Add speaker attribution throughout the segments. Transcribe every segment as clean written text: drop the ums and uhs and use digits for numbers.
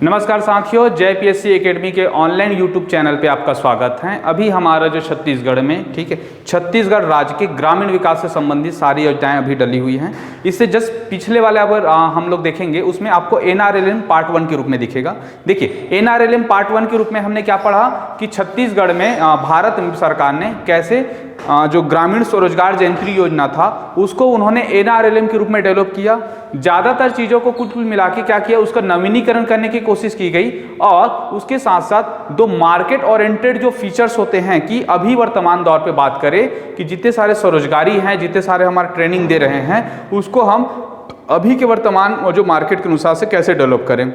Speaker 1: नमस्कार साथियों, जय पीएससी एकेडमी के ऑनलाइन यूट्यूब चैनल पे आपका स्वागत है। अभी हमारा जो छत्तीसगढ़ में छत्तीसगढ़ राज्य के ग्रामीण विकास से संबंधित सारी योजनाएं अभी डली हुई हैं। इससे जस्ट पिछले वाले अगर हम लोग देखेंगे उसमें आपको NRLM पार्ट 1 के रूप में दिखेगा। देखिए NRLM पार्ट 1 के रूप में हमने क्या पढ़ा कि छत्तीसगढ़ में भारत सरकार ने कैसे जो ग्रामीण स्वरोजगार जयंती योजना था उसको उन्होंने NRLM के रूप में डेवलप किया। ज़्यादातर चीज़ों को कुल मिला के क्या किया, उसका नवीनीकरण करने की कोशिश की गई और उसके साथ साथ दो मार्केट ओरिएंटेड जो फीचर्स होते हैं कि अभी वर्तमान दौर पे बात करें कि जितने सारे स्वरोजगारी हैं, जितने सारे हमारे ट्रेनिंग दे रहे हैं, उसको हम अभी के वर्तमान जो मार्केट के अनुसार से कैसे डेवलप करें।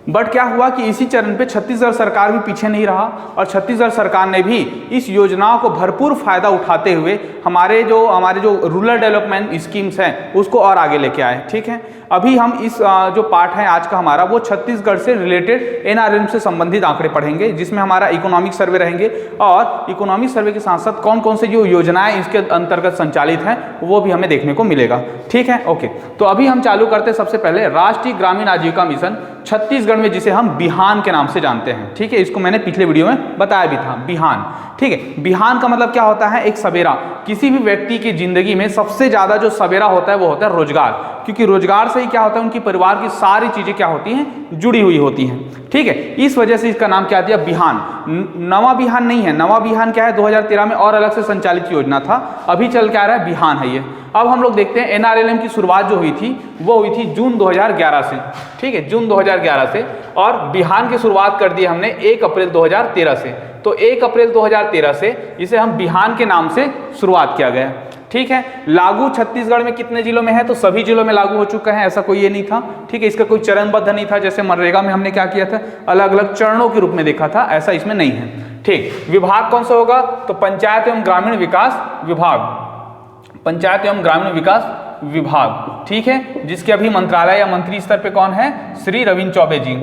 Speaker 1: बट क्या हुआ कि इसी चरण पे छत्तीसगढ़ सरकार भी पीछे नहीं रहा और छत्तीसगढ़ सरकार ने भी इस योजनाओं को भरपूर फायदा उठाते हुए हमारे जो रूरल डेवलपमेंट स्कीम्स हैं उसको और आगे लेके आए। ठीक है, अभी हम इस जो पार्ट है आज का हमारा वो छत्तीसगढ़ से रिलेटेड NRLM से संबंधित आंकड़े पढ़ेंगे, जिसमें हमारा इकोनॉमिक सर्वे रहेंगे और इकोनॉमिक सर्वे के साथ साथ कौन कौन से जो योजनाएं इसके अंतर्गत संचालित हैं वो भी हमें देखने को मिलेगा। ठीक है, ओके। तो अभी हम चालू करते हैं सबसे पहले राष्ट्रीय ग्रामीण आजीविका मिशन छत्तीसगढ़ में, जिसे हम बिहान के नाम से जानते हैं। ठीक है, इसको मैंने पिछले वीडियो में बताया भी था, बिहान। ठीक है, बिहान का मतलब क्या होता है, एक सवेरा। किसी भी व्यक्ति की जिंदगी में सबसे ज्यादा जो सवेरा होता है वो होता है रोजगार, क्योंकि रोजगार से ही क्या होता है, उनकी परिवार की सारी चीजें क्या होती हैं, जुड़ी हुई होती हैं। ठीक है, इस वजह से इसका नाम क्या दिया, बिहान। नवा बिहान नहीं है, नवा बिहान क्या है 2013 में और अलग से संचालित योजना था, अभी चल के आ रहा है बिहान है ये। अब हम लोग देखते हैं NRLM की शुरुआत जो हुई थी वो हुई थी जून 2011 से। ठीक है, जून 2011 से, और बिहान की शुरुआत कर दी हमने 1 अप्रैल 2013 से। तो 1 अप्रैल 2013 से इसे हम बिहान के नाम से शुरुआत किया गया। ठीक है, लागू छत्तीसगढ़ में कितने जिलों में है, तो सभी जिलों में लागू हो चुका है, ऐसा कोई ये नहीं था। ठीक है, इसका कोई चरणबद्ध नहीं था, जैसे मनरेगा में हमने क्या किया था, अलग अलग चरणों के रूप में देखा था, ऐसा इसमें नहीं है। ठीक, विभाग कौन सा होगा, तो पंचायत एवं ग्रामीण विकास विभाग, पंचायत एवं ग्रामीण विकास विभाग। ठीक है, जिसके अभी मंत्रालय या मंत्री स्तर पे कौन है, श्री रविंद्र चौबे जी,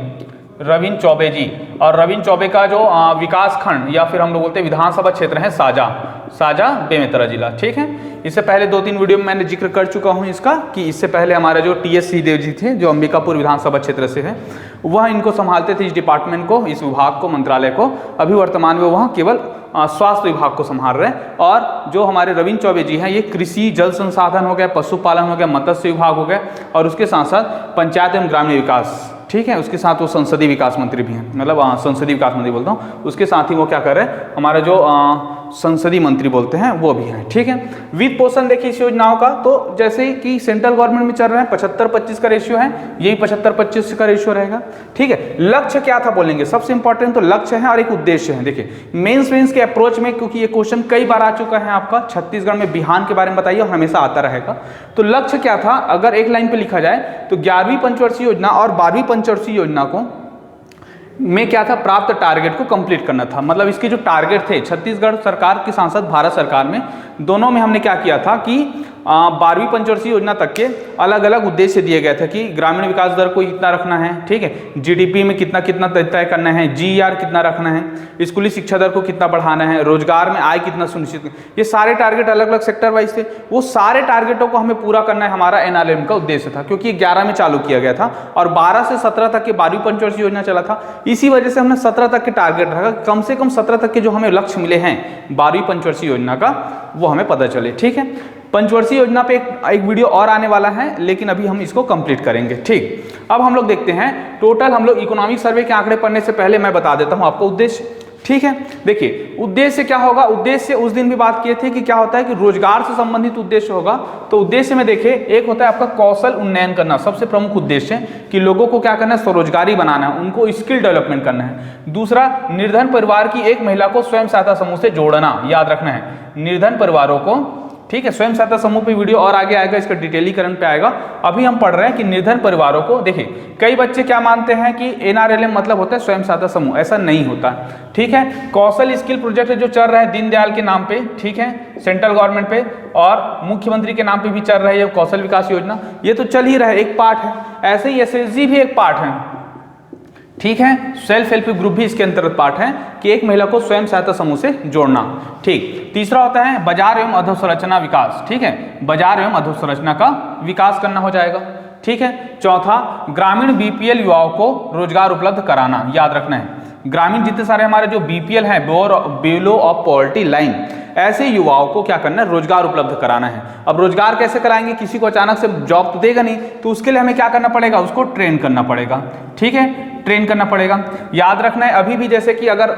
Speaker 1: रविंद्र चौबे जी। और रविंद्र चौबे का जो विकास खंड या फिर हम लोग बोलते हैं विधानसभा क्षेत्र है साजा बेमेतरा जिला। ठीक है, इससे पहले 2-3 वीडियो में मैंने जिक्र कर चुका हूं इसका कि इससे पहले हमारा जो TS सिंहदेव जी थे जो अंबिकापुर विधानसभा क्षेत्र से है, वह इनको संभालते थे, इस डिपार्टमेंट को, इस विभाग को, मंत्रालय को। अभी वर्तमान में वह केवल स्वास्थ्य विभाग को संभाल रहे हैं। और जो हमारे रविंद्र चौबे जी हैं ये कृषि, जल संसाधन हो गया, पशुपालन हो गया, मत्स्य विभाग हो गया, और उसके साथ साथ पंचायत एवं ग्रामीण विकास। ठीक है, उसके साथ वो संसदीय विकास मंत्री भी हैं, मतलब संसदीय विकास मंत्री बोलता हूँ, उसके साथ ही वो क्या कर रहे हैं, हमारा जो संसदीय मंत्री बोलते हैं वो भी हैं। ठीक है, वित्त पोषण देखिए इस योजनाओं का, तो जैसे कि सेंट्रल गवर्नमेंट में चल रहे हैं 75-25 का रेशियो है, यही 75-25 का रेशियो रहेगा। ठीक है, लक्ष्य क्या था बोलेंगे, सबसे इंपॉर्टेंट तो लक्ष्य है और एक उद्देश्य है। देखिए मेंस के अप्रोच में, क्योंकि ये क्वेश्चन कई बार आ चुका है आपका, छत्तीसगढ़ में बिहान के बारे में बताइए और हमेशा आता रहेगा। तो लक्ष्य क्या था, अगर एक लाइन पे लिखा जाए तो 11वीं पंचवर्षीय योजना और 12वीं पंचवर्षीय योजना को में क्या था, प्राप्त टारगेट को कंप्लीट करना था। मतलब इसके जो टारगेट थे छत्तीसगढ़ सरकार के साथ साथ भारत सरकार में दोनों में हमने क्या किया था कि 12वीं पंचवर्षीय योजना तक के अलग अलग उद्देश्य दिए गए थे कि ग्रामीण विकास दर को इतना रखना है। ठीक है, GDP में कितना कितना तय करना है, GER कितना रखना है, स्कूली शिक्षा दर को कितना बढ़ाना है, रोजगार में आय कितना सुनिश्चित, ये सारे टारगेट अलग अलग सेक्टर वाइज थे। वो सारे टारगेटों को हमें पूरा करना है, हमारा NRLM का उद्देश्य था, क्योंकि 11 में चालू किया गया था और 12 से 17 तक के 12वीं पंचवर्षीय योजना चला था। इसी वजह से हमने 17 तक के टारगेट रखा, कम से कम 17 तक के जो हमें लक्ष्य मिले हैं 12वीं पंचवर्षीय योजना का वो हमें पता चले। ठीक है, पंचवर्षीय योजना पे एक वीडियो और आने वाला है, लेकिन अभी हम इसको कंप्लीट करेंगे। ठीक, अब हम लोग देखते हैं टोटल, हम लोग इकोनॉमिक सर्वे के आंकड़े पढ़ने से पहले मैं बता देता हूं आपको उद्देश्य। ठीक है, देखिए उद्देश्य क्या होगा, उद्देश्य उस दिन भी बात किए थे कि क्या होता है कि रोजगार से संबंधित उद्देश्य होगा। तो उद्देश्य में देखिए एक होता है आपका कौशल उन्नयन करना, सबसे प्रमुख उद्देश्य है कि लोगों को क्या करना है, स्वरोजगारी बनाना है, उनको स्किल डेवलपमेंट करना है। दूसरा, निर्धन परिवार की एक महिला को स्वयं सहायता समूह से जोड़ना, याद रखना है, निर्धन परिवारों को। ठीक है, स्वयं सहायता समूह पे वीडियो और आगे आएगा, इसका डिटेलीकरण पे आएगा। अभी हम पढ़ रहे हैं कि निर्धन परिवारों को, देखिए कई बच्चे क्या मानते हैं कि NRLM मतलब होता है स्वयं सहायता समूह, ऐसा नहीं होता। ठीक है, कौशल स्किल प्रोजेक्ट जो चल रहा है दीनदयाल के नाम पे, ठीक है, सेंट्रल गवर्नमेंट पे, और मुख्यमंत्री के नाम पे भी चल रही है कौशल विकास योजना, ये तो चल ही रहा है, एक पार्ट है। ऐसे ही SSG भी एक पार्ट है। ठीक है, सेल्फ हेल्प ग्रुप भी इसके अंतर्गत पार्ट है कि एक महिला को स्वयं सहायता समूह से जोड़ना। ठीक, तीसरा होता है बाजार एवं अधोसंरचना विकास। ठीक है, बाजार एवं अधोसंरचना का विकास करना हो जाएगा। ठीक है। चौथा, ग्रामीण बीपीएल युवाओं को रोजगार उपलब्ध कराना, याद रखना है। ग्रामीण जितने सारे हमारे जो बीपीएल हैं, बिलो ऑफ पॉवर्टी लाइन, ऐसे युवाओं को क्या करना है, रोजगार उपलब्ध कराना है। अब रोजगार कैसे कराएंगे, किसी को अचानक से जॉब तो देगा नहीं, तो उसके लिए हमें क्या करना पड़ेगा, उसको ट्रेन करना पड़ेगा, ठीक है, ट्रेन करना पड़ेगा। याद रखना है अभी भी, जैसे कि अगर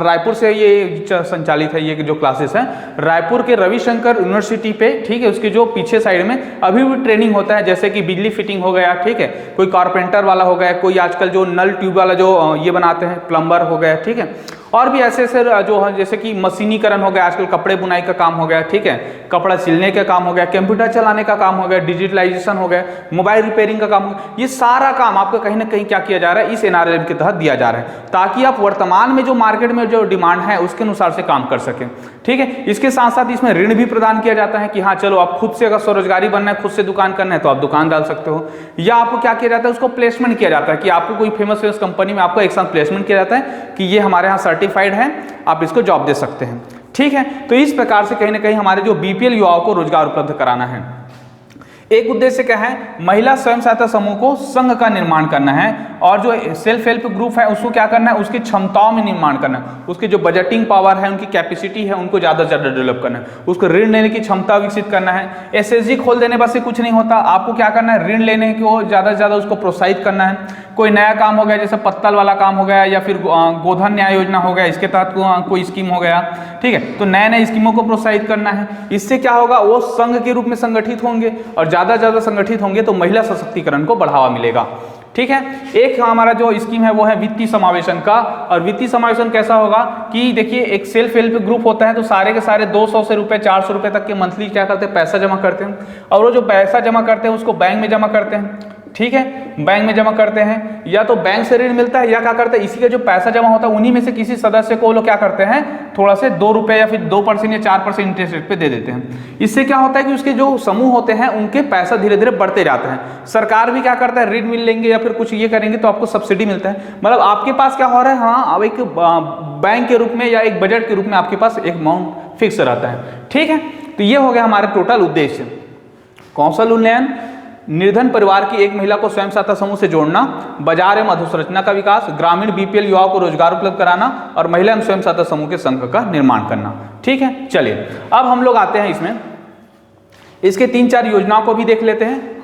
Speaker 1: रायपुर से ये संचालित है, ये जो क्लासेस हैं रायपुर के रविशंकर यूनिवर्सिटी पे, ठीक है, उसके जो पीछे साइड में अभी भी ट्रेनिंग होता है, जैसे कि बिजली फिटिंग हो गया, ठीक है, कोई कारपेंटर वाला हो गया, कोई आजकल जो नल ट्यूब वाला जो ये बनाते हैं प्लम्बर हो गया, ठीक है, और भी ऐसे ऐसे जो है, जैसे कि मशीनीकरण हो गया, आजकल कपड़े बुनाई का काम हो गया, ठीक है, कपड़ा सिलने का काम हो गया, कंप्यूटर चलाने का काम हो गया, डिजिटलाइजेशन हो गया, मोबाइल रिपेयरिंग का काम हो गया, ये सारा काम आपका कहीं ना कहीं क्या किया जा रहा है, इस एनआरएलएम के तहत दिया जा रहा है, ताकि आप वर्तमान में जो मार्केट में जो डिमांड है उसके अनुसार से काम कर सकें, ठीक है। इसके साथ साथ इसमें ऋण भी प्रदान किया जाता है कि हाँ चलो आप खुद से अगर स्वरोजगारी बनना है, खुद से दुकान करना है तो आप दुकान डाल सकते हो, या आपको क्या किया जाता है, उसको प्लेसमेंट किया जाता है कि आपको कोई फेमस कंपनी में आपको एक साथ प्लेसमेंट किया जाता है कि ये हमारे यहाँ सर्टिफाइड है, आप इसको जॉब दे सकते हैं, ठीक है। तो इस प्रकार से कहीं ना कहीं हमारे जो बीपीएल युवाओं को रोजगार उपलब्ध कराना है। एक उद्देश्य क्या है, महिला स्वयं सहायता समूह को संघ का निर्माण करना है, और जो सेल्फ हेल्प ग्रुप है उसको क्या करना है, उसकी क्षमताओं में निर्माण करना है, उसकी जो बजटिंग पावर है, उनकी कैपेसिटी है, उनको ज़्यादा से ज़्यादा डेवलप करना है, उसको ऋण लेने की क्षमता विकसित करना है। एसएचजी खोल देने बस से कुछ नहीं होता, आपको क्या करना है, ऋण लेने को ज़्यादा से ज़्यादा उसको प्रोत्साहित करना है। कोई नया काम हो गया, जैसे पत्तल वाला काम हो गया, या फिर गोधन न्याय योजना हो गया, इसके तहत कोई स्कीम हो गया, ठीक है, तो नए नए स्कीमों को प्रोत्साहित करना है। इससे क्या होगा, वो संघ के रूप में संगठित होंगे, और ज़्यादा से ज़्यादा संगठित होंगे तो महिला सशक्तिकरण को बढ़ावा मिलेगा, ठीक है। एक हमारा जो स्कीम है वो है वित्तीय समावेशन का, और वित्तीय समावेशन कैसा होगा कि देखिए एक सेल्फ हेल्प ग्रुप होता है, तो सारे के सारे 200 से रुपए 400 रुपए तक के मंथली क्या करते हैं, पैसा जमा करते हैं, और वो जो पैसा जमा करते हैं उसको बैंक में जमा करते हैं, ठीक है, बैंक में जमा करते हैं, या तो बैंक से ऋण मिलता है, या क्या करते हैं, इसी का जो पैसा जमा होता है उन्हीं में से किसी सदस्य को वो लोग क्या करते हैं, थोड़ा से 2 रुपए या फिर 2% या 4% इंटरेस्ट रेट पे दे देते हैं। इससे क्या होता है कि उसके जो समूह होते हैं उनके पैसा धीरे धीरे बढ़ते जाते हैं। सरकार भी क्या करता है, ऋण मिल लेंगे या फिर कुछ ये करेंगे तो आपको सब्सिडी मिलता है, मतलब आपके पास क्या हो रहा है, हाँ अब एक बैंक के रूप में या एक बजट के रूप में आपके पास एक अमाउंट फिक्स रहता है, ठीक है। तो ये हो गया हमारे टोटल उद्देश्य, कौशल उन्नयन, निर्धन परिवार की एक महिला को स्वयं सहायता समूह से जोड़ना, बाजार एवं अधोसंरचना का विकास, ग्रामीण बीपीएल युवाओं को रोजगार उपलब्ध कराना, और महिला एवं स्वयं सहायता समूह के संघ का निर्माण करना, ठीक है। चलिए अब हम लोग आते हैं इसमें, इसके 3-4 योजनाओं को भी देख लेते हैं।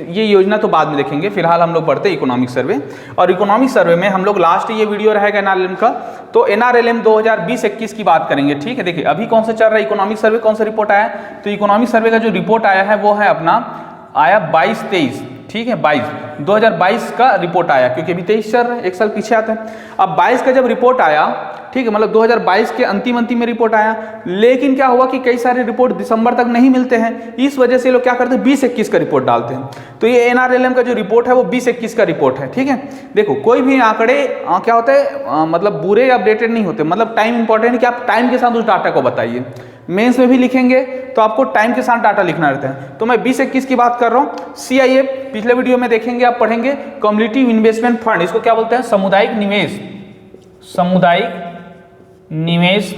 Speaker 1: ये योजना तो बाद में देखेंगे, फिलहाल हम लोग पढ़ते हैं इकोनॉमिक सर्वे, और इकोनॉमिक सर्वे में हम लोग लास्ट ये वीडियो रहेगा एनआरएलएम का, तो एनआरएलएम 2020-21 की बात करेंगे, ठीक है। देखिए अभी कौन सा चल रहा है इकोनॉमिक सर्वे, कौन सा रिपोर्ट आया है, तो इकोनॉमिक सर्वे का जो रिपोर्ट आया है वो है अपना आया 22-23, ठीक है, 2022 का रिपोर्ट आया, क्योंकि अभी 23 चल रहा है, एक साल पीछे आता है। अब 22 का जब रिपोर्ट आया, ठीक है, मतलब 2022 के अंतिम में रिपोर्ट आया, लेकिन क्या हुआ कि कई सारे रिपोर्ट दिसंबर तक नहीं मिलते हैं, इस वजह से लोग क्या करते हैं 20-21 का रिपोर्ट डालते हैं। तो ये एनआरएलएम का जो रिपोर्ट है वो 20-21 का रिपोर्ट है, ठीक है। देखो कोई भी आंकड़े क्या होते हैं, मतलब बुरे या अपडेटेड नहीं होते, मतलब टाइम इंपॉर्टेंट है कि आप टाइम के साथ उस डाटा को बताइए। मेंस में भी लिखेंगे तो आपको टाइम के साथ डाटा लिखना रहता है, तो मैं 20-21 की बात कर रहा हूँ। सीआईएफ पिछले वीडियो में देखेंगे, आप पढ़ेंगे कम्युनिटी इन्वेस्टमेंट फंड, इसको क्या बोलते हैं, सामुदायिक निवेश, सामुदायिक निवेश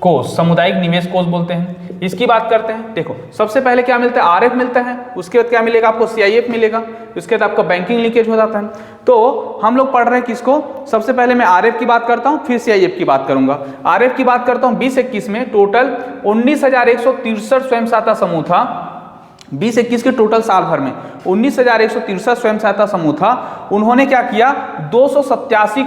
Speaker 1: कोष, सामुदायिक निवेश कोष बोलते हैं। इसकी बात करते हैं, देखो सबसे पहले क्या मिलता है, आरएफ मिलता है, उसके बाद क्या मिलेगा आपको, सीआईएफ मिलेगा, उसके बाद आपका बैंकिंग लीकेज हो जाता है। तो हम लोग पढ़ रहे हैं किसको, सबसे पहले मैं आरएफ की बात करता हूं, फिर सीआईएफ की बात करूंगा। आरएफ की बात करता हूं, 20-21 में टोटल 19,163 स्वयं सहायता समूह था। 20-21 के टोटल साल भर में 19,163 स्वयं सहायता समूह था। उन्होंने क्या किया, 287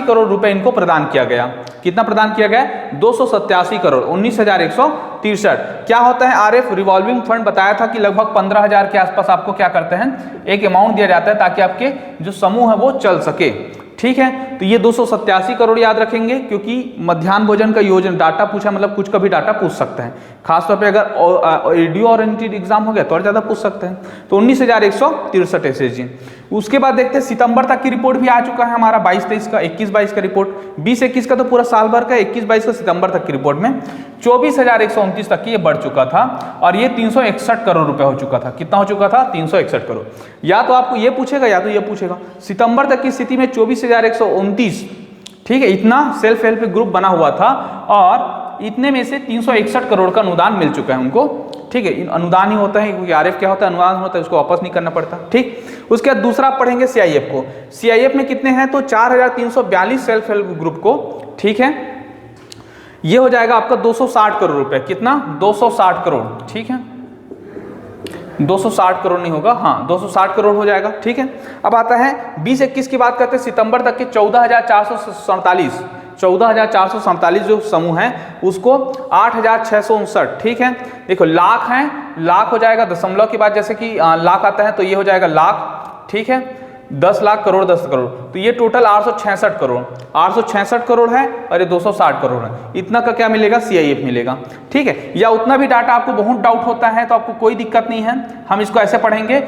Speaker 1: करोड़ रुपए इनको प्रदान किया गया। कितना प्रदान किया गया, 287 करोड़, 19,163। क्या होता है आरएफ, रिवॉल्विंग फंड बताया था कि लगभग 15,000 के आसपास आपको क्या करते हैं, एक अमाउंट दिया जाता है ताकि आपके जो समूह है वो चल सके, ठीक है। तो ये 287 करोड़ याद रखेंगे, क्योंकि मध्याह्न भोजन का योजना डाटा पूछा, मतलब कुछ का भी डाटा पूछ सकता है, खासतौर पे अगर एडीओ ओरिएंटेड एग्जाम हो गया तो और ज्यादा पूछ सकते हैं। तो 19,163 एसएचजी। उसके बाद देखते हैं सितंबर तक की रिपोर्ट भी आ चुका है हमारा, 22-23 का, 21-22 का रिपोर्ट, 20-21 का तो पूरा साल भर का, 21-22 का सितंबर तक की रिपोर्ट में 24,129 तक की ये बढ़ चुका था, और ये 361 करोड़ रुपए हो चुका था। कितना हो चुका था, 361 करोड़। या तो आपको ये पूछेगा या तो ये पूछेगा, सितंबर तक की स्थिति में 24,129, ठीक है, इतना सेल्फ हेल्प ग्रुप बना हुआ था, और इतने में से 361 करोड़ का अनुदान मिल चुका है उनको। ठीक है, अनुदान ही होता है, क्योंकि आरएफ क्या होता है, अनुदान होता है, उसको वापस नहीं करना पड़ता। ठीक, उसके बाद दूसरा आप पढ़ेंगे सीआईएफ को। सीआईएफ में कितने हैं, तो 4342 सेल्फ हेल्प ग्रुप को, ठीक है, ये हो जाएगा आपका 260 करोड़ रुपए। कितना, 260 करोड़। ठीक है, 260 करोड़ नहीं होगा, हाँ 260 करोड़ हो जाएगा। ठीक है, अब आता है 20-21 की बात करते हैं, सितंबर तक के 14,447 जो समूह हैं उसको 8,659। ठीक है, देखो लाख हैं, लाख हो जाएगा दशमलव के बाद, जैसे कि लाख आता है तो ये हो जाएगा लाख। ठीक है, 10 लाख करोड़ 10 करोड़, तो ये टोटल 866 करोड़, 866 करोड़ है और ये 260 करोड़ है। इतना का क्या मिलेगा, सीआईएफ मिलेगा। ठीक है, या उतना भी डाटा आपको बहुत डाउट होता है तो आपको कोई दिक्कत नहीं है, हम इसको ऐसे पढ़ेंगे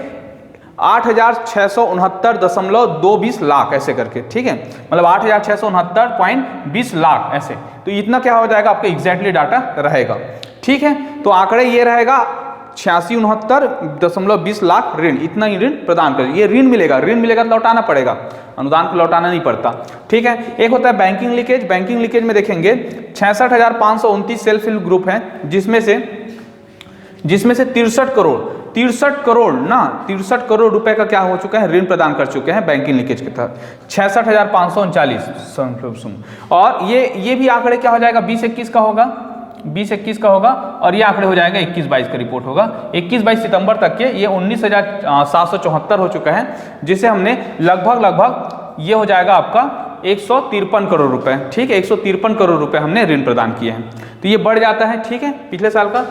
Speaker 1: 8,669.220 लाख ऐसे करके। ठीक है, मतलब 8,669.20 लाख ऐसे, तो इतना क्या हो जाएगा आपका एग्जैक्टली डाटा रहेगा। ठीक है, तो आंकड़े ये रहेगा 8669.20 लाख ऋण, इतना ही ऋण प्रदान कर, ये ऋण मिलेगा, ऋण मिलेगा तो लौटाना पड़ेगा, अनुदान को लौटाना नहीं पड़ता। ठीक है, एक होता है बैंकिंग लीकेज। बैंकिंग लीकेज में देखेंगे 66,529 सेल्फ हेल्प ग्रुप हैं, जिसमें से 63 करोड़ रुपए का क्या हो चुका है, ऋण प्रदान कर चुके हैं बैंकिंग लीकेज के तहत, 66,539। और ये भी आंकड़े क्या हो जाएगा, 20-21 का होगा, 20-21 का होगा, और ये आंकड़े हो जाएगा 21-22 का रिपोर्ट होगा। 21-22 सितंबर तक के ये 19,774 हो चुका है, जिसे हमने लगभग ये हो जाएगा आपका 153 करोड़ रुपए। ठीक है, 153 करोड़ रुपए हमने ऋण प्रदान किए हैं, तो ये बढ़ जाता है। ठीक है, पिछले साल का,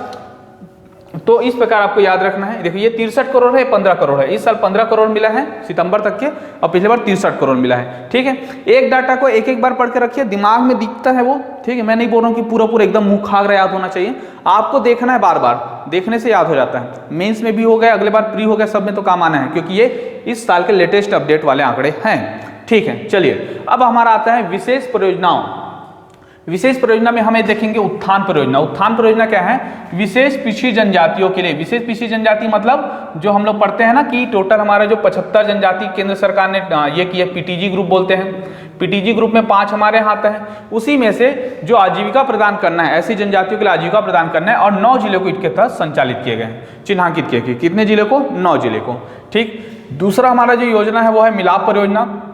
Speaker 1: तो इस प्रकार आपको याद रखना है। देखिए ये 63 करोड़ है, 15 करोड़ है, इस साल 15 करोड़ मिला है सितंबर तक के, और पिछले बार 63 करोड़ मिला है। ठीक है, एक डाटा को एक बार पढ़ के रखिए, दिमाग में दिखता है वो। ठीक है, मैं नहीं बोल रहा हूँ कि पूरा एकदम मुंह खागरा याद होना चाहिए, आपको देखना है, बार बार देखने से याद हो जाता है। मेंस में भी हो गया, अगले बार प्री हो गया, सब में तो काम आना है, क्योंकि ये इस साल के लेटेस्ट अपडेट वाले आंकड़े हैं। ठीक है, चलिए अब हमारा आता है विशेष परियोजनाओं। विशेष परियोजना में हमें देखेंगे उत्थान परियोजना। उत्थान परियोजना क्या है, विशेष पिछड़ी जनजातियों के लिए। विशेष पिछड़ी जनजाति मतलब जो हम लोग पढ़ते हैं ना कि टोटल हमारे जो 75 जनजाति केंद्र सरकार ने ये किया, पीटीजी ग्रुप बोलते हैं। पीटीजी ग्रुप में 5 हमारे हाथ हैं, उसी में से जो आजीविका प्रदान करना है, ऐसी जनजातियों के लिए आजीविका प्रदान करना है, और 9 जिलों को इसके तहत संचालित किए गए, चिन्हांकित किए गए। कितने जिले को, 9 जिले को। ठीक, दूसरा हमारा जो योजना है वो है मिलाप परियोजना।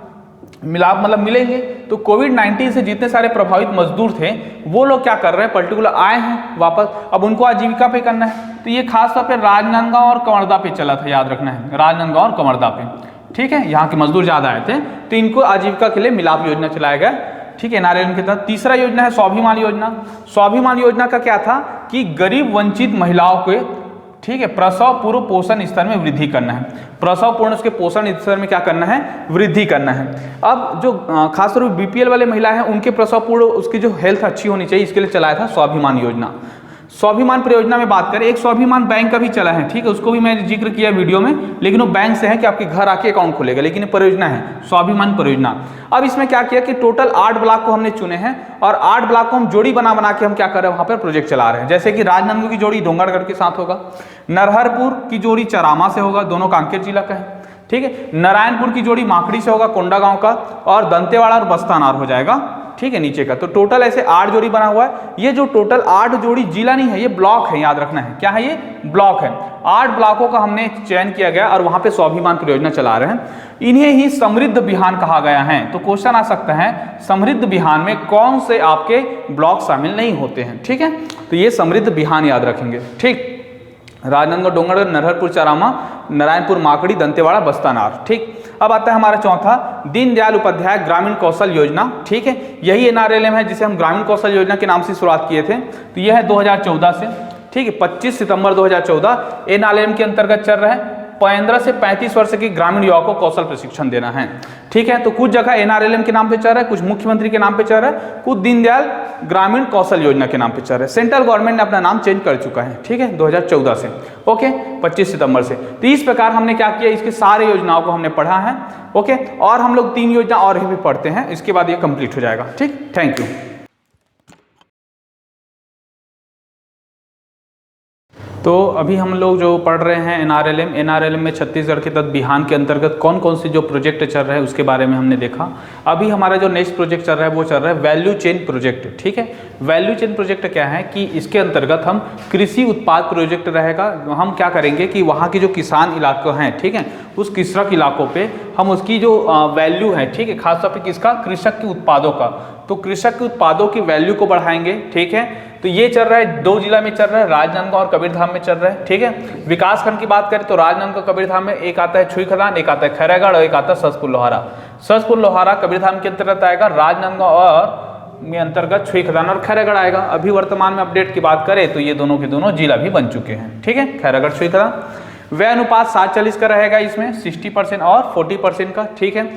Speaker 1: मिलाप मतलब मिलेंगे, तो कोविड-19 से जितने सारे प्रभावित मजदूर थे वो लोग क्या कर रहे हैं, पर्टिकुलर आए हैं वापस, अब उनको आजीविका पे करना है। तो ये खासतौर पे राजनांदगांव और कवर्धा पे चला था, याद रखना है, राजनांदगांव और कवर्धा पे। ठीक है, यहाँ के मजदूर ज्यादा आए थे, तो इनको आजीविका के लिए मिलाप योजना चलाया गया। ठीक है, एनआरएलएम के तहत। तीसरा योजना है स्वाभिमान योजना। स्वाभिमान योजना का क्या था कि गरीब वंचित महिलाओं के, ठीक है, प्रसव पूर्व पोषण स्तर में वृद्धि करना है। प्रसव पूर्ण उसके पोषण स्तर में क्या करना है, वृद्धि करना है। अब जो खासतौर पर बीपीएल वाले महिलाएं हैं, उनके प्रसव पूर्व उसकी जो हेल्थ अच्छी होनी चाहिए, इसके लिए चलाया था स्वाभिमान योजना। स्वाभिमान परियोजना में बात करें, एक स्वाभिमान बैंक का भी चला है। ठीक है, उसको भी मैं जिक्र किया वीडियो में, लेकिन वो बैंक से है कि आपके घर आके अकाउंट खुलेगा, लेकिन ये परियोजना है स्वाभिमान परियोजना। अब इसमें क्या किया कि टोटल 8 ब्लॉक को हमने चुने हैं, और 8 ब्लॉक को हम जोड़ी बना के हम क्या कर रहे हैं, वहां पर प्रोजेक्ट चला रहे हैं। जैसे कि राजनांदगांव की जोड़ी डोंगरगढ़ के साथ होगा, नरहरपुर की जोड़ी चरामा से होगा, दोनों कांकेर जिला का है। ठीक है, नारायणपुर की जोड़ी माकड़ी से होगा, कोंडागांव का, और दंतेवाड़ा और बस्तानार हो जाएगा। ठीक है, नीचे का। तो टोटल ऐसे 8 जोड़ी बना हुआ है। ये जो टोटल 8 जोड़ी जिला नहीं है, ये ब्लॉक है, याद रखना है। क्या है, ये ब्लॉक है। 8 ब्लॉकों का हमने चयन किया गया और वहां पे स्वाभिमान परियोजना चला रहे हैं। इन्हें ही समृद्ध बिहान कहा गया है। तो क्वेश्चन आ सकता है, समृद्ध बिहान में कौन से आपके ब्लॉक शामिल नहीं होते हैं। ठीक है, तो ये समृद्ध बिहान याद रखेंगे। ठीक, राजनांदगांव, डोंगरगढ़, नरहरपुर, चरामा, नारायणपुर, माकड़ी, दंतेवाड़ा, बस्तानार। ठीक, अब आता है हमारा चौथा, दीनदयाल उपाध्याय ग्रामीण कौशल योजना। ठीक है, यही एनआरएलएम है जिसे हम ग्रामीण कौशल योजना के नाम से शुरुआत किए थे। तो यह है 2014 से। ठीक है, 25 सितंबर 2014 एनआरएलएम के अंतर्गत चल रहा है। 15 से 35 वर्ष के ग्रामीण युवाओं को कौशल प्रशिक्षण देना है। ठीक है, तो कुछ जगह एनआरएलएम के नाम पे चल रहा है, कुछ मुख्यमंत्री के नाम पे चल रहा है, कुछ दीनदयाल ग्रामीण कौशल योजना के नाम पे चल रहा है। सेंट्रल गवर्नमेंट ने अपना नाम चेंज कर चुका है। ठीक है, 2014 से। ओके, 25 सितंबर से। तो इस प्रकार हमने क्या किया, इसके सारे योजनाओं को हमने पढ़ा है। ओके, और हम लोग 3 योजना और भी पढ़ते हैं, इसके बाद ये कंप्लीट हो जाएगा। ठीक, थैंक यू। तो अभी हम लोग जो पढ़ रहे हैं एनआरएलएम में छत्तीसगढ़ के तहत बिहान के अंतर्गत कौन कौन से जो प्रोजेक्ट चल रहे हैं उसके बारे में हमने देखा। अभी हमारा जो नेक्स्ट प्रोजेक्ट चल रहा है वो चल रहा है वैल्यू चेन प्रोजेक्ट। ठीक है, वैल्यू चेन प्रोजेक्ट क्या है कि इसके अंतर्गत हम कृषि उत्पाद प्रोजेक्ट रहेगा। हम क्या करेंगे कि वहाँ की जो किसान इलाके हैं, ठीक है, उस कृषक इलाकों पे हम उसकी जो वैल्यू है, ठीक है, खासतौर पे किसका, कृषक के उत्पादों का, तो कृषक के उत्पादों की वैल्यू को बढ़ाएंगे। ठीक है, तो ये चल रहा है 2 जिला में चल रहा है, राजनांदगांव और कबीरधाम में चल रहा है। ठीक है, विकासखंड की बात करें तो राजनांदगांव कबीरधाम में एक आता है छुईखदान, एक आता है खैरागढ़ और एक आता है ससपुर लोहारा। ससपुर लोहारा कबीरधाम के अंतर्गत आएगा, राजनांदगांव और में अंतर्गत छुईखदान और खैरागढ़ आएगा। अभी वर्तमान में अपडेट की बात करें तो ये दोनों के दोनों जिला भी बन चुके हैं। ठीक है, खैरागढ़ छुईखदान। व्यय अनुपात 7:40 का रहेगा इसमें, 60% और 40% का। ठीक है,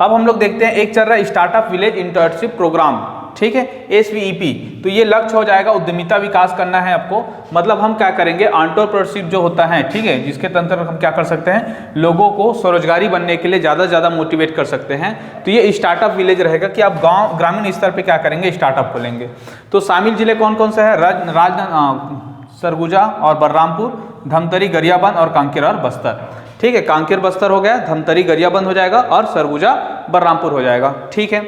Speaker 1: अब हम लोग देखते हैं एक चल रहा है स्टार्टअप विलेज इंटर्नशिप प्रोग्राम। ठीक है, SVEP। तो ये लक्ष्य हो जाएगा उद्यमिता विकास करना है आपको। मतलब हम क्या करेंगे, एंटरप्रेन्योरशिप जो होता है, ठीक है, जिसके तंत्र हम क्या कर सकते हैं, लोगों को स्वरोजगारी बनने के लिए ज़्यादा से ज़्यादा मोटिवेट कर सकते हैं। तो ये स्टार्टअप विलेज रहेगा कि आप गाँव ग्रामीण स्तर पर क्या करेंगे, स्टार्टअप खोलेंगे। तो शामिल जिले कौन कौन से हैं, सरगुजा और बलरामपुर, धमतरी, गरियाबंद और कांकेर और बस्तर। ठीक है, कांकेर बस्तर हो गया, धमतरी गरियाबंद हो जाएगा और सरगुजा बलरामपुर हो जाएगा। ठीक है,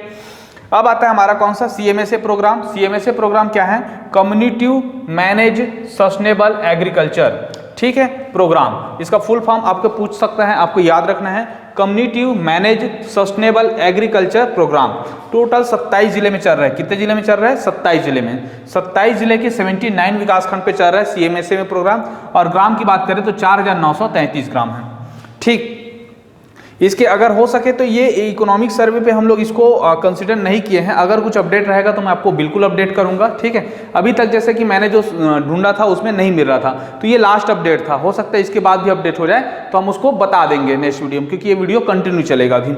Speaker 1: अब आता है हमारा कौन सा, CMSA प्रोग्राम। CMSA प्रोग्राम क्या है, कम्युनिटी मैनेज सस्टेनेबल एग्रीकल्चर। ठीक है, प्रोग्राम, इसका फुल फॉर्म आपको पूछ सकता है, आपको याद रखना है, community manage sustainable agriculture program. Total 27 जिले में चल रहा है। कितने जिले में चल रहा है, 27 जिले में। 27 जिले के 79 विकासखंड पे चल रहा है CMSA में प्रोग्राम। और ग्राम की बात करें तो 4933 ग्राम है। ठीक, इसके अगर हो सके तो ये इकोनॉमिक सर्वे पे हम लोग इसको कंसिडर नहीं किए हैं। अगर कुछ अपडेट रहेगा तो मैं आपको बिल्कुल अपडेट करूंगा। ठीक है, अभी तक जैसे कि मैंने जो ढूंढा था उसमें नहीं मिल रहा था, तो ये लास्ट अपडेट था। हो सकता है इसके बाद भी अपडेट हो जाए तो हम उसको बता देंगे नेक्स्ट वीडियो में, क्योंकि ये वीडियो कंटिन्यू चलेगा अभी।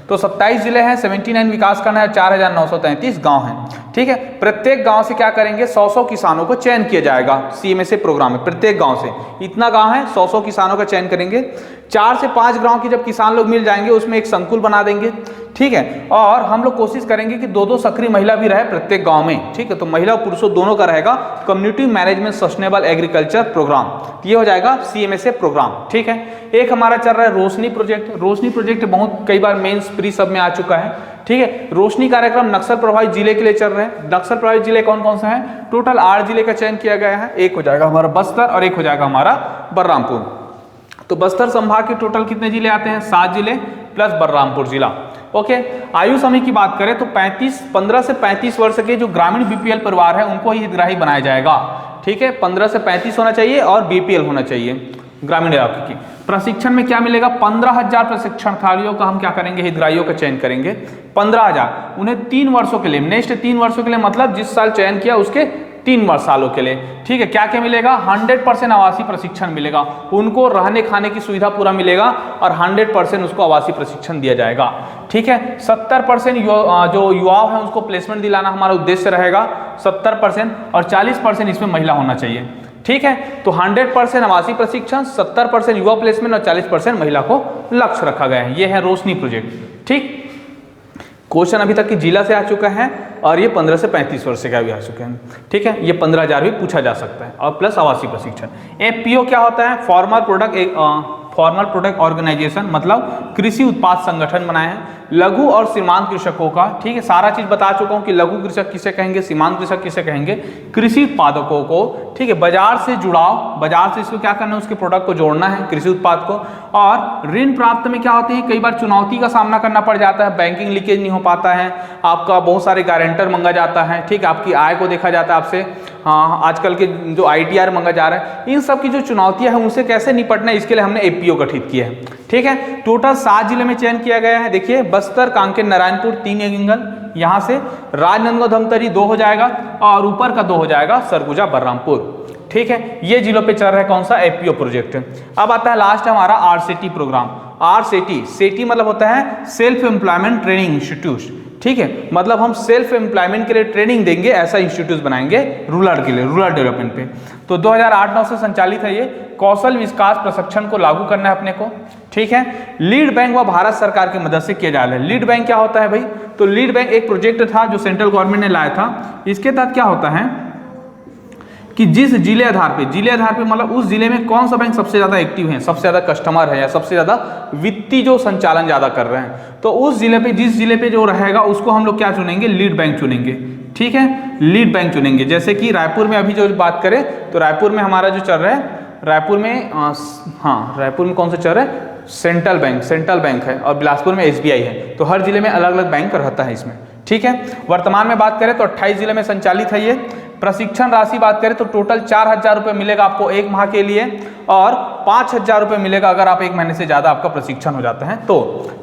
Speaker 1: तो 27 जिले हैं, 79 विकासखंड है, 4933 गाँव हैं। ठीक है, प्रत्येक गांव से क्या करेंगे, 100 किसानों को चयन किया जाएगा CMSA प्रोग्राम में। प्रत्येक गांव से इतना गांव है, 100 किसानों का चयन करेंगे। 4 से 5 गांव की जब किसान लोग मिल जाएंगे उसमें एक संकुल बना देंगे। ठीक है, और हम लोग कोशिश करेंगे कि 2-2 सक्रिय महिला भी रहे प्रत्येक गांव में। ठीक है, तो महिला और पुरुषों दोनों का रहेगा community management sustainable agriculture program. ये हो जाएगा CMSA प्रोग्राम। ठीक है, एक हमारा चल रहा है रोशनी प्रोजेक्ट। रोशनी प्रोजेक्ट बहुत कई बार मेंस प्री सब में आ चुका है। ठीक है, रोशनी कार्यक्रम नक्सल प्रभावित जिले के लिए चल रहे हैं। नक्सल प्रभावित जिले कौन कौन से हैं, टोटल 8 जिले का चयन किया गया है। एक हो जाएगा हमारा बस्तर और एक हो जाएगा हमारा बलरामपुर। तो बस्तर संभाग के टोटल कितने जिले आते हैं, 7 जिले प्लस बलरामपुर जिला। ओके, आयु समूह की बात करें तो 15 से 35 वर्ष के जो ग्रामीण BPL परिवार है उनको ही हितग्राही बनाया जाएगा। ठीक है, 15 से 35 होना चाहिए और BPL होना चाहिए ग्रामीण इलाके की। प्रशिक्षण में क्या मिलेगा, 15,000 प्रशिक्षणार्थियों का हम क्या करेंगे, हितग्राहियों का चयन करेंगे। 15,000 उन्हें 3 वर्षों के लिए, नेक्स्ट 3 वर्षों के लिए, मतलब जिस साल चयन किया उसके 3 सालों के लिए। ठीक है, क्या क्या मिलेगा, 100% आवासीय प्रशिक्षण मिलेगा, उनको रहने खाने की सुविधा पूरा मिलेगा और 100% उसको आवासीय प्रशिक्षण दिया जाएगा। ठीक है, 70% जो युवा है उसको प्लेसमेंट दिलाना हमारा उद्देश्य रहेगा, 70%, और 40% इसमें महिला होना चाहिए। ठीक है, तो 100% आवासीय प्रशिक्षण, 70% युवा प्लेसमेंट और 40% महिला को लक्ष्य रखा गया है। ये है रोशनी प्रोजेक्ट। ठीक, क्वेश्चन अभी तक की जिला से आ चुका है और ये 15 से 35 वर्ष का भी आ चुके हैं। ठीक है, ये 15,000 भी पूछा जा सकता है और प्लस आवासीय प्रशिक्षण। FPO क्या होता है, फॉर्मल प्रोडक्ट ऑर्गेनाइजेशन, मतलब कृषि उत्पाद संगठन बनाए हैं लघु और सीमांत कृषकों का। ठीक है, सारा चीज बता चुका हूं कि लघु कृषक किसे कहेंगे, सीमांत कृषक किसे कहेंगे, कृषि उत्पादकों को। ठीक है, बाजार से जुड़ाव, बाजार से इसको क्या करना है, उसके प्रोडक्ट को जोड़ना है, कृषि उत्पाद को। और ऋण प्राप्त में क्या होते हैं, कई बार चुनौती का सामना करना पड़ जाता है, बैंकिंग लीकेज नहीं हो पाता है, आपका बहुत सारे गारंटर मांगा जाता है। ठीक है, आपकी आय को देखा जाता है आपसे, हाँ आजकल के जो ITR मांगा जा रहा है, इन सब की जो चुनौतियां हैं उनसे कैसे निपटना है, इसके लिए हमने FPO गठित किया है। ठीक है, टोटल 7 जिले में चयन किया गया है। देखिए, बस्तर, कांकेर, नारायणपुर 3 एंगल, यहाँ से राजनांदगांव, धमतरी 2 हो जाएगा और ऊपर का 2 हो जाएगा सरगुजा, बलरामपुर। ठीक है, ये जिलों पे चल रहा है कौन सा, FPO प्रोजेक्ट। अब आता है लास्ट हमारा RCT प्रोग्राम। RCT मतलब होता है सेल्फ एम्प्लॉयमेंट ट्रेनिंग इंस्टीट्यूट। ठीक है, मतलब हम सेल्फ एम्प्लॉयमेंट के लिए ट्रेनिंग देंगे, ऐसा इंस्टीट्यूट बनाएंगे रूरल के लिए, रूरल डेवलपमेंट पे। तो 2008-9 से संचालित है ये। कौशल विकास प्रशिक्षण को लागू करना है अपने को। ठीक है, लीड बैंक व भारत सरकार की मदद से किया जा रहा है। लीड बैंक क्या होता है भाई, तो लीड बैंक एक प्रोजेक्ट था जो सेंट्रल गवर्नमेंट ने लाया था। इसके तहत क्या होता है कि जिस जिले आधार पे मतलब उस जिले में कौन सा बैंक सबसे ज़्यादा एक्टिव है, सबसे ज़्यादा कस्टमर है या सबसे ज़्यादा वित्तीय जो संचालन ज़्यादा कर रहे हैं, तो उस जिले पे जिस जिले पे जो रहेगा उसको हम लोग क्या चुनेंगे, लीड बैंक चुनेंगे। ठीक है, लीड बैंक चुनेंगे। जैसे कि रायपुर में अभी जो बात करें तो रायपुर में हमारा जो चल रहा है, रायपुर में कौन सा चल रहा है, सेंट्रल बैंक है, और बिलासपुर में SBI है। तो हर जिले में अलग अलग बैंक रहता है इसमें। ठीक है, वर्तमान में बात करें तो 28 जिले में संचालित है ये। प्रशिक्षण राशि बात करें तो टोटल 4,000 रुपये मिलेगा आपको 1 माह के लिए, और 5,000 रुपये मिलेगा अगर आप 1 महीने से ज़्यादा आपका प्रशिक्षण हो जाता है तो।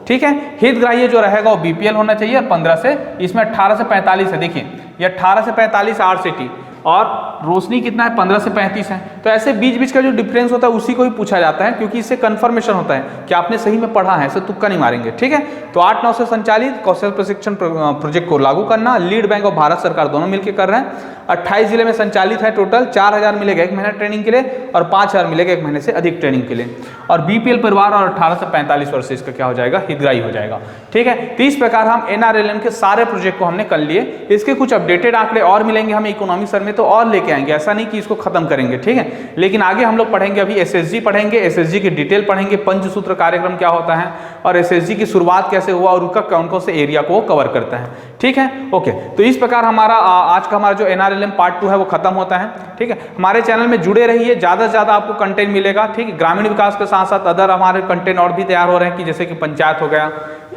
Speaker 1: ठीक है, हितग्राही जो रहेगा वो BPL होना चाहिए 15 से, इसमें 18 से 45 है। देखिए ये 18 से 45 RCT, और रोशनी कितना है, 15 से 35 है। तो ऐसे बीच बीच का जो डिफरेंस होता है उसी को ही पूछा जाता है, क्योंकि इससे कंफर्मेशन होता है कि आपने सही में पढ़ा है, ऐसे तुक्का नहीं मारेंगे। ठीक है, तो 8-9 से संचालित कौशल प्रशिक्षण प्रोजेक्ट को लागू करना, लीड बैंक और भारत सरकार दोनों मिलकर कर रहे हैं। 28 जिले में संचालित है। टोटल 4,000 मिलेगा 1 महीना ट्रेनिंग के लिए, और 5,000 मिलेगा 1 महीने से अधिक ट्रेनिंग के लिए। और BPL परिवार और 18 से 45 वर्ष से इसका क्या हो जाएगा, हितग्राही हो जाएगा। ठीक है, तो इस प्रकार हम NRLM के सारे प्रोजेक्ट को हमने कर लिए। इसके कुछ अपडेटेड आंकड़े और मिलेंगे हमें इकोनॉमिक सर में, तो और लेके आएंगे, ऐसा नहीं कि इसको खत्म करेंगे। ठीक है, लेकिन आगे हम लोग पढ़ेंगे, अभी SSG पढ़ेंगे, SSG की डिटेल पढ़ेंगे, पंचसूत्र कार्यक्रम क्या होता है, और SSG की शुरुआत कैसे हुआ, और उसका कौन कौन से एरिया को कवर करता है। ठीक है, ओके, तो इस प्रकार हमारा आज का हमारा जो NRLM पार्ट 2 है वो खत्म होता है। ठीक है, हमारे चैनल में जुड़े रहिए, ज़्यादा से ज़्यादा आपको कंटेंट मिलेगा। ठीक है, ग्रामीण विकास के साथ साथ अदर हमारे कंटेंट और भी तैयार हो रहे हैं, कि जैसे कि पंचायत हो गया,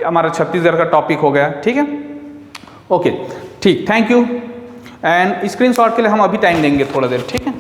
Speaker 1: हमारा छत्तीसगढ़ का टॉपिक हो गया। ठीक है, ओके, ठीक, थैंक यू। एंड स्क्रीनशॉट के लिए हम अभी टाइम देंगे थोड़ा देर। ठीक है।